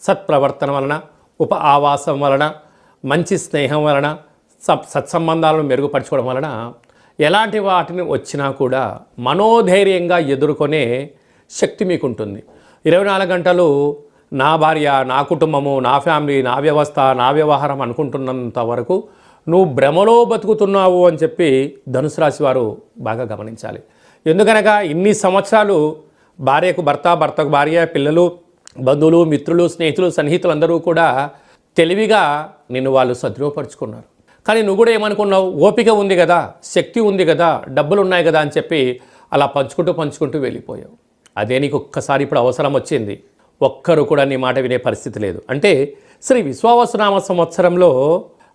సత్ప్రవర్తన వలన, ఉప ఆవాసం వలన, మంచి స్నేహం వలన, సత్సంబంధాలను మెరుగుపరచుకోవడం వలన ఎలాంటి వాటిని వచ్చినా కూడా మనోధైర్యంగా ఎదుర్కొనే శక్తి మీకుంటుంది. 24 గంటలు నా భార్య, నా కుటుంబము, నా ఫ్యామిలీ, నా వ్యవస్థ, నా వ్యవహారం అనుకుంటున్నంత వరకు నువ్వు భ్రమలో బతుకుతున్నావు అని చెప్పి ధనుసు రాశి వారు బాగా గమనించాలి. ఎందుకనగా ఇన్ని సంవత్సరాలు భార్యకు భర్త, భర్తకు భార్య, పిల్లలు, బంధువులు, మిత్రులు, స్నేహితులు, సన్నిహితులు అందరూ కూడా తెలివిగా నిన్ను వాళ్ళు సద్వినియోగపరుచుకున్నారు. కానీ నువ్వు కూడా ఏమనుకున్నావు, ఓపిక ఉంది కదా, శక్తి ఉంది కదా, డబ్బులు ఉన్నాయి కదా అని చెప్పి అలా పంచుకుంటూ వెళ్ళిపోయావు. అదే నీకు ఒక్కసారి ఇప్పుడు అవసరం వచ్చింది. ఒక్కరు కూడా నీ మాట వినే పరిస్థితి లేదు. అంటే శ్రీ విశ్వావసునామ సంవత్సరంలో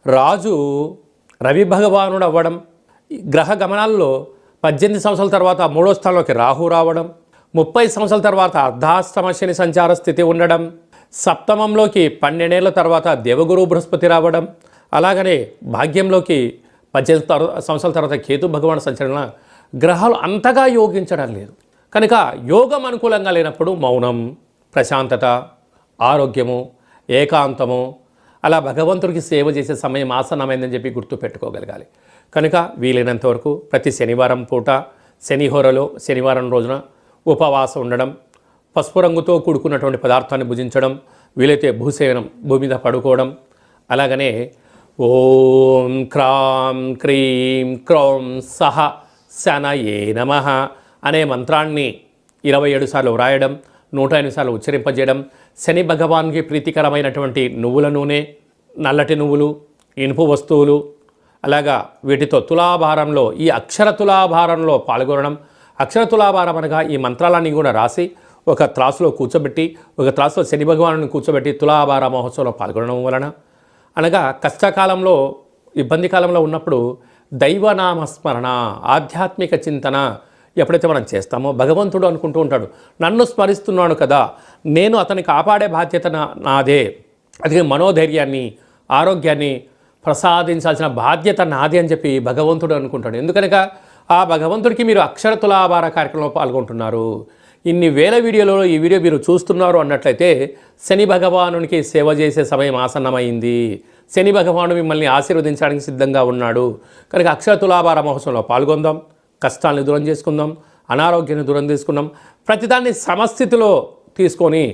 రాజు రవి భగవానుడు అవ్వడం, గ్రహ గమనాల్లో 18 సంవత్సరాల తర్వాత 3వ స్థానంలోకి రాహు రావడం, 30 సంవత్సరాల తర్వాత అర్ధాష్టమ శని సంచార స్థితి ఉండడం, సప్తమంలోకి 12 ఏళ్ల తర్వాత దేవగురు బృహస్పతి రావడం, అలాగనే భాగ్యంలోకి 18 సంవత్సరాల తర్వాత కేతు భగవాన్ సంచలన గ్రహాలు అంతగా యోగించడం లేదు. కనుక యోగం అనుకూలంగా లేనప్పుడు మౌనం, ప్రశాంతత, ఆరోగ్యము, ఏకాంతము, అలా భగవంతుడికి సేవ చేసే సమయం ఆసన్నమైందని చెప్పి గుర్తుపెట్టుకోగలగాలి. కనుక వీలైనంత వరకు ప్రతి శనివారం పూట శనిహోరలో శనివారం రోజున ఉపవాసం ఉండడం, పసుపు రంగుతో కూడుకున్నటువంటి పదార్థాన్ని భుజించడం, వీలైతే భూసేవనం, భూమి మీద పడుకోవడం, అలాగనే ఓం క్రాం క్రీం క్రౌం సహ శనయే నమః అనే మంత్రాన్ని 27 సార్లు వ్రాయడం, 108 సార్లు ఉచ్చరింపజేయడం, శని భగవాన్కి ప్రీతికరమైనటువంటి నువ్వుల నూనె, నల్లటి నువ్వులు, ఇనుపు వస్తువులు, అలాగా వీటితో తులాభారంలో ఈ అక్షర తులాభారంలో పాల్గొనడం. అక్షర తులాభారం అనగా ఈ మంత్రాలన్నీ కూడా రాసి ఒక త్రాసులో కూర్చోబెట్టి, ఒక త్రాసులో శని భగవాను కూర్చోబెట్టి తులాభార మహోత్సవంలో పాల్గొనడం వలన, అనగా కష్టకాలంలో, ఇబ్బంది కాలంలో ఉన్నప్పుడు దైవనామస్మరణ, ఆధ్యాత్మిక చింతన ఎప్పుడైతే మనం చేస్తామో భగవంతుడు అనుకుంటూ ఉంటాడు, నన్ను స్మరిస్తున్నాడు కదా, నేను అతన్ని కాపాడే బాధ్యత నాదే, అది మనోధైర్యాన్ని, ఆరోగ్యాన్ని ప్రసాదించాల్సిన బాధ్యత నాది అని చెప్పి భగవంతుడు అనుకుంటాడు. ఎందుకనక ఆ భగవంతుడికి మీరు అక్షర తులాభార కార్యక్రమంలో పాల్గొంటున్నారు. ఇన్ని వేల వీడియోలలో ఈ వీడియో మీరు చూస్తున్నారు అన్నట్లయితే శని భగవానునికి సేవ చేసే సమయం ఆసన్నమైంది. శని భగవాను మిమ్మల్ని ఆశీర్వదించడానికి సిద్ధంగా ఉన్నాడు. కనుక అక్షర తులాభార మహోత్సవంలో పాల్గొందాం, కష్టాలను దూరం చేసుకుందాం, అనారోగ్యాన్ని దూరం తీసుకుందాం, ప్రతిదాన్ని సమస్థితిలో తీసుకొని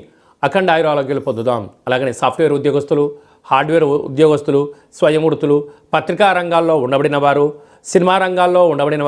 అఖండ ఆయురారోగ్యాలు పొందుదాం. అలాగనే సాఫ్ట్వేర్ ఉద్యోగస్తులు, హార్డ్వేర్ ఉద్యోగస్తులు, స్వయం వృత్తులు, పత్రికా రంగాల్లో ఉండబడిన వారు, సినిమా రంగాల్లో ఉండబడిన